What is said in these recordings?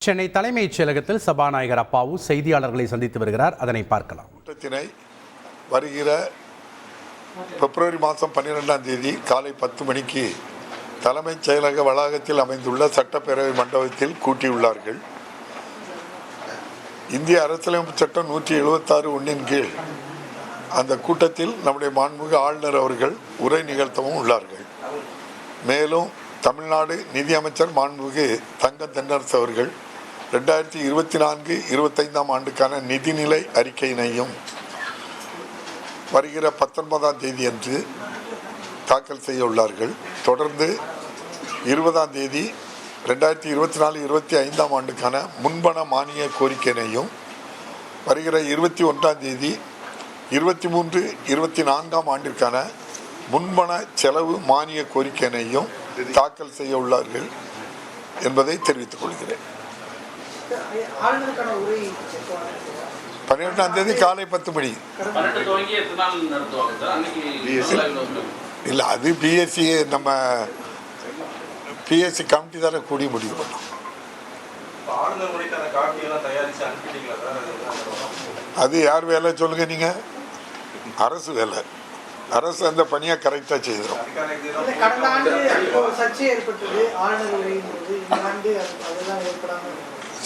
சென்னை தலைமைச் செயலகத்தில் சபாநாயகர் அப்பாவு செய்தியாளர்களை சந்தித்து வருகிறார். அதனை பார்க்கலாம். கூட்டத்தினை வருகிற பிப்ரவரி மாதம் 12ஆம் தேதி காலை 10 மணிக்கு தலைமைச் செயலக வளாகத்தில் அமைந்துள்ள சட்டப்பேரவை மண்டபத்தில் கூட்டியுள்ளார்கள். இந்திய அரசியலமைப்பு சட்டம் 176(1) கீழ் அந்த கூட்டத்தில் நம்முடைய மாண்புமிகு ஆளுநர் அவர்கள் உரை நிகழ்த்தவும் உள்ளார்கள். மேலும் தமிழ்நாடு நிதியமைச்சர் மாண்புமிகு தங்கம் தென்னரசு அவர்கள் 2024-25 ஆண்டுக்கான நிதிநிலை அறிக்கையினையும் வருகிற 19ஆம் தேதி அன்று தாக்கல் செய்ய உள்ளார்கள். தொடர்ந்து 20ஆம் தேதி 2024-25 ஆண்டுக்கான முன்பண மானிய கோரிக்கையினையும் வருகிற 21ஆம் தேதி 23-24 ஆண்டிற்கான முன்பண செலவு மானிய கோரிக்கையினையும் தாக்கல் செய்ய உள்ளார்கள் என்பதை தெரிவித்துக் கொள்கிறேன். 12ஆம் தேதி காலை 10 மணி. இல்லை, அது பிஎஸ்சி நம்ம பிஎஸ்சி கமிட்டி தானே கூடி முடிவு பண்ணோம். அது யார் வேலை சொல்லுங்க? நீங்க அரசு வேலை. அரசு அந்த பணியை கரெக்டாக செய்கிறோம்.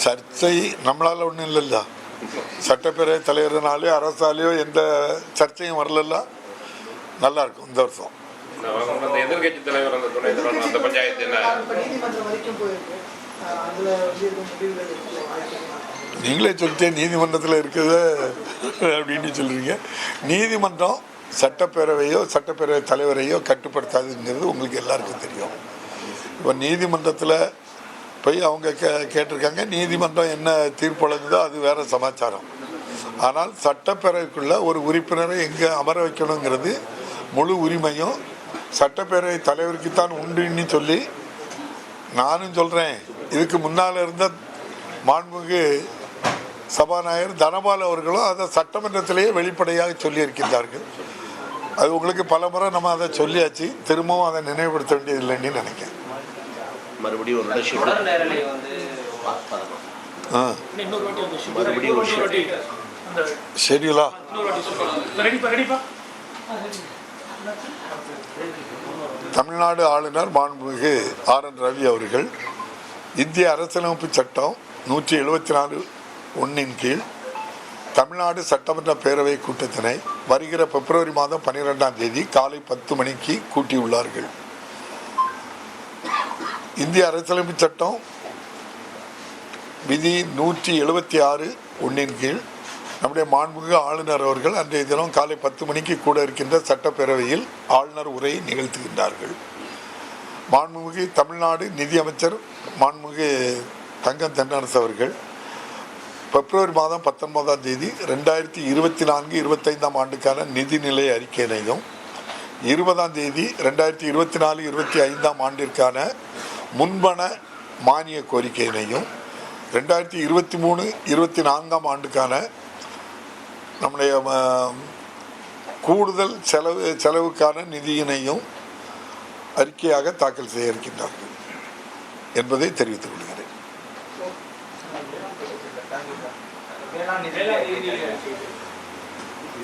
சர்ச்சை நம்மளால ஒன்றும் இல்லைல்ல. சட்டப்பேரவை தலைவர்னாலே அரசாலேயோ எந்த சர்ச்சையும் வரல. நல்லா இருக்கும் இந்த வருஷம். எதிர்கட்சி தலைவர் அந்த பஞ்சாயத்து நீங்களே சொல்லிட்டே நீதிமன்றத்தில் இருக்குது அப்படின்னு சொல்றீங்க. நீதிமன்றம் சட்டப்பேரவையோ சட்டப்பேரவை தலைவரையோ கட்டுப்படுத்தாதுங்கிறது உங்களுக்கு எல்லாருக்கும் தெரியும். இப்போ நீதிமன்றத்தில் போய் அவங்க கேட்டிருக்காங்க. நீதிமன்றம் என்ன தீர்ப்பு வழங்குதோ அது வேற சமாச்சாரம். ஆனால் சட்டப்பேரவைக்குள்ள ஒரு உறுப்பினரை எங்கே அமர வைக்கணுங்கிறது முழு உரிமையும் சட்டப்பேரவை தலைவருக்குத்தான் உண்டுன்னு சொல்லி நானும் சொல்கிறேன். இதுக்கு முன்னால் இருந்த மாண்புமிகு சபாநாயகர் தனபால் அவர்களும் அதை சட்டமன்றத்திலேயே வெளிப்படையாக சொல்லியிருக்கின்றார்கள். அது உங்களுக்கு பல முறை நம்ம அதை சொல்லியாச்சு. திரும்பவும் அதை நினைவுபடுத்த வேண்டியதில்லைன்னு நினைக்கிறேன். மறுபடியும் ஷெட்யூலா தமிழ்நாடு ஆளுநர் மாண்புமிகு RN ரவி அவர்கள் இந்திய அரசியலமைப்பு சட்டம் 174(1) கீழ் தமிழ்நாடு சட்டமன்ற பேரவை கூட்டத்தினை வருகிற பிப்ரவரி மாதம் 12ஆம் தேதி காலை 10 மணிக்கு கூட்டியுள்ளார்கள். இந்திய அரசியலமைப்பு சட்டம் விதி 176(1) கீழ் நம்முடைய மாண்புமிகு ஆளுநர் அவர்கள் அன்றைய தினம் காலை 10 மணிக்கு கூட இருக்கின்ற சட்டப்பேரவையில் ஆளுநர் உரை நிகழ்த்துகின்றார்கள். மாண்புமிகு தமிழ்நாடு நிதியமைச்சர் மாண்புமிகு தங்கம் தென்னரசு அவர்கள் பிப்ரவரி மாதம் 19ஆம் தேதி 2024-25 ஆண்டுக்கான நிதிநிலை அறிக்கையினையும் 20ஆம் தேதி 2024-25 ஆண்டிற்கான முன்பண மானிய கோரிக்கையினையும் 2023-24 ஆண்டுக்கான நம்முடைய கூடுதல் செலவுக்கான நிதியினையும் அறிக்கையாக தாக்கல் செய்ய இருக்கின்றார்கள் என்பதை தெரிவித்துக் கொள்கிறேன்.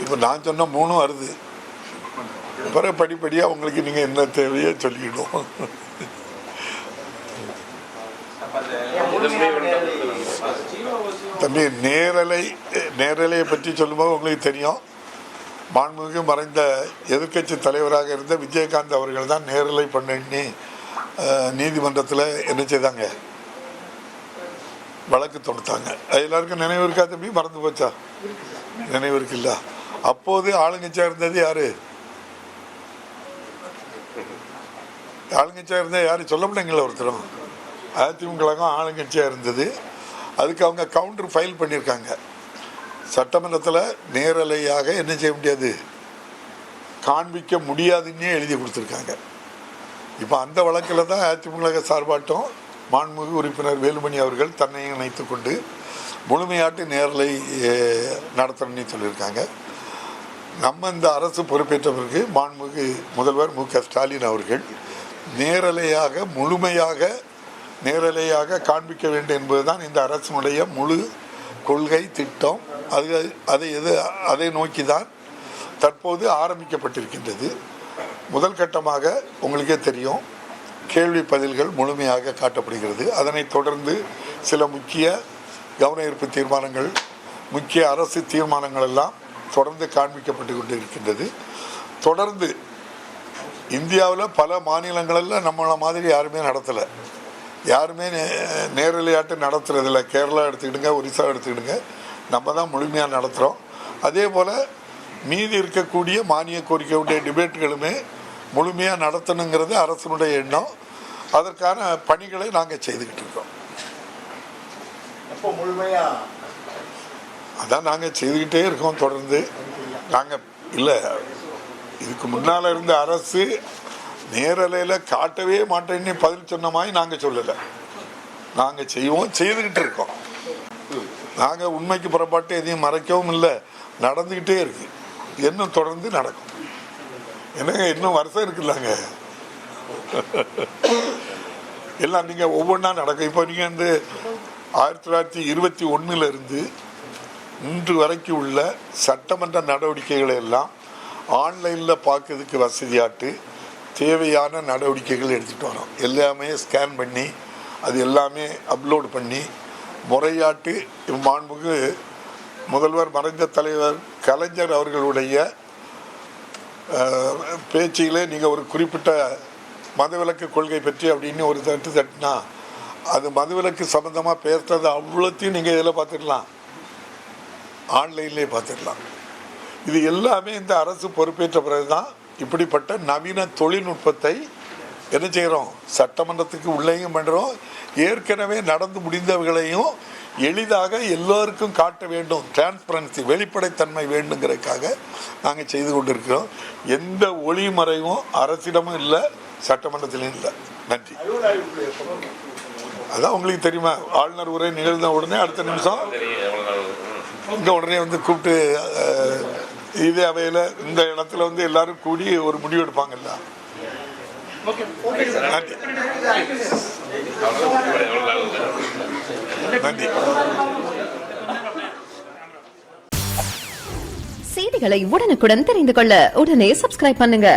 இப்போ நான் சொன்ன 3 வருது. பிறகு படிப்படியாக உங்களுக்கு நீங்கள் என்ன தேவையோ சொல்லிவிடும். தம்பி, நேரலையை பற்றி சொல்லும்போது உங்களுக்கு தெரியும். மாண்புமிகு மறைந்த எதிர்கட்சி தலைவராக இருந்த விஜயகாந்த் அவர்கள் தான் நேரலை பண்ணி நீதிமன்றத்தில் என்ன செய்தாங்க, வழக்கு தொடுத்தாங்க. அது எல்லாருக்கும் நினைவு இருக்கா தம்பி? மறந்து போச்சா? நினைவு இருக்குல்ல? அப்போது ஆளுங்கட்சியாக இருந்தது யாரு? ஆளுங்கட்சியாக இருந்தால் யாரு சொல்ல முடியுங்களா? ஒருத்தரும் அதிமுக ஆளுங்கட்சியாக இருந்தது. அதுக்கு அவங்க கவுண்டர் ஃபைல் பண்ணியிருக்காங்க. சட்டமன்றத்தில் நேரலையாக என்ன செய்ய முடியாது, காண்பிக்க முடியாதுன்னே எழுதி கொடுத்துருக்காங்க. இப்போ அந்த வழக்கில் தான் அதிமுக சார்பாட்டம் மாண்புமிகு உறுப்பினர் வேலுமணி அவர்கள் தன்னை இணைத்து கொண்டு முழுமையாட்டு நேரலை நடத்தணும்னு சொல்லியிருக்காங்க. நம்ம இந்த அரசு பொறுப்பேற்ற பிறகு மாண்புமிகு முதல்வர் மு.க. ஸ்டாலின் அவர்கள் நேரலையாக முழுமையாக நேரலையாக காண்பிக்க வேண்டும் என்பதுதான் இந்த அரசினுடைய முழு கொள்கை திட்டம். அதை நோக்கி தான் தற்போது ஆரம்பிக்கப்பட்டிருக்கின்றது. முதல் கட்டமாக உங்களுக்கே தெரியும், கேள்வி பதில்கள் முழுமையாக காட்டப்படுகிறது. அதனைத் தொடர்ந்து சில முக்கிய கவன ஈர்ப்பு தீர்மானங்கள், முக்கிய அரசு தீர்மானங்கள் எல்லாம் தொடர்ந்து காண்பிக்கப்பட்டு கொண்டு இருக்கின்றது. தொடர்ந்து இந்தியாவில் பல மாநிலங்களில் நம்மள மாதிரி யாருமே நடத்தலை, யாருமே நேரலையாட்டு நடத்துறதில்ல. கேரளா எடுத்துக்கிடுங்க, ஒரிசா எடுத்துக்கிடுங்க, நம்ம தான் முழுமையாக நடத்துகிறோம். அதே போல் மீதி இருக்கக்கூடிய மானிய கோரிக்கையுடைய டிபேட்டுகளுமே முழுமையாக நடத்தணுங்கிறது அரசனுடைய எண்ணம். அதற்கான பணிகளை நாங்கள் செய்துக்கிட்டு இருக்கோம். அதான் நாங்கள் செய்துக்கிட்டே இருக்கோம் தொடர்ந்து. நாங்கள் இல்லை, இதுக்கு முன்னால் இருந்த அரசு நேரலையில் காட்டவே மாட்டேன்னு பதில் சொன்ன மாதிரி நாங்கள் சொல்லலை. நாங்கள் செய்வோம், செய்துக்கிட்டு இருக்கோம். நாங்கள் உண்மைக்கு புறப்பாட்டு எதையும் மறைக்கவும் இல்லை, நடந்துக்கிட்டே இருக்கு. இன்னும் தொடர்ந்து நடக்கும். என்னங்க இன்னும் வருஷம் இருக்குல்லாங்க, எல்லாம் நீங்கள் ஒவ்வொன்றா நடக்கும். இப்போ நீங்கள் வந்து 1921 இன்று வரைக்கும் உள்ள சட்டமன்ற நடவடிக்கைகளை எல்லாம் ஆன்லைனில் பார்க்கறதுக்கு வசதியாட்டு தேவையான நடவடிக்கைகள் எடுத்துகிட்டு வரோம். எல்லாமே ஸ்கேன் பண்ணி அது எல்லாமே அப்லோடு பண்ணி முறையாட்டு மாண்புக்கு முதல்வர் மறைந்த தலைவர் கலைஞர் அவர்களுடைய பேச்சிலே நீங்கள் ஒரு குறிப்பிட்ட மதவிலக்கு கொள்கை பற்றி அப்படின்னு ஒரு தட்டுனா அது மதவிலக்கு சம்பந்தமாக பேசுறது அவ்வளோத்தையும் நீங்கள் இதில் பார்த்துடலாம், ஆன்லைன்லேயே பார்த்துடலாம். இது எல்லாமே இந்த அரசு பொறுப்பேற்ற பிறகு தான் இப்படிப்பட்ட நவீன தொழில்நுட்பத்தை என்ன செய்கிறோம், சட்டமன்றத்துக்கு உள்ளேயும் பண்ணுறோம். ஏற்கனவே நடந்து முடிந்தவர்களையும் எளிதாக எல்லோருக்கும் காட்ட வேண்டும், டிரான்ஸ்பரன்சி வெளிப்படைத்தன்மை வேண்டுங்கிறதுக்காக நாங்கள் செய்து கொண்டிருக்கிறோம். எந்த ஒளிமறைவும் அரசிடமும் இல்லை, சட்டமன்றத்திலும் இல்லை. நன்றி. அதான் உங்களுக்கு தெரியுமா, ஆளுநர் உரை நிகழ்ந்த உடனே அடுத்த நிமிஷம் இங்கே உடனே வந்து கூப்பிட்டு இதே அவையில் இந்த இடத்துல வந்து எல்லாரும் கூடி ஒரு முடிவு எடுப்பாங்கல்ல. நன்றி. நன்றி. செய்திகளை உடனுக்குடன் தெரிந்து கொள்ள உடனே சப்ஸ்கிரைப் பண்ணுங்க.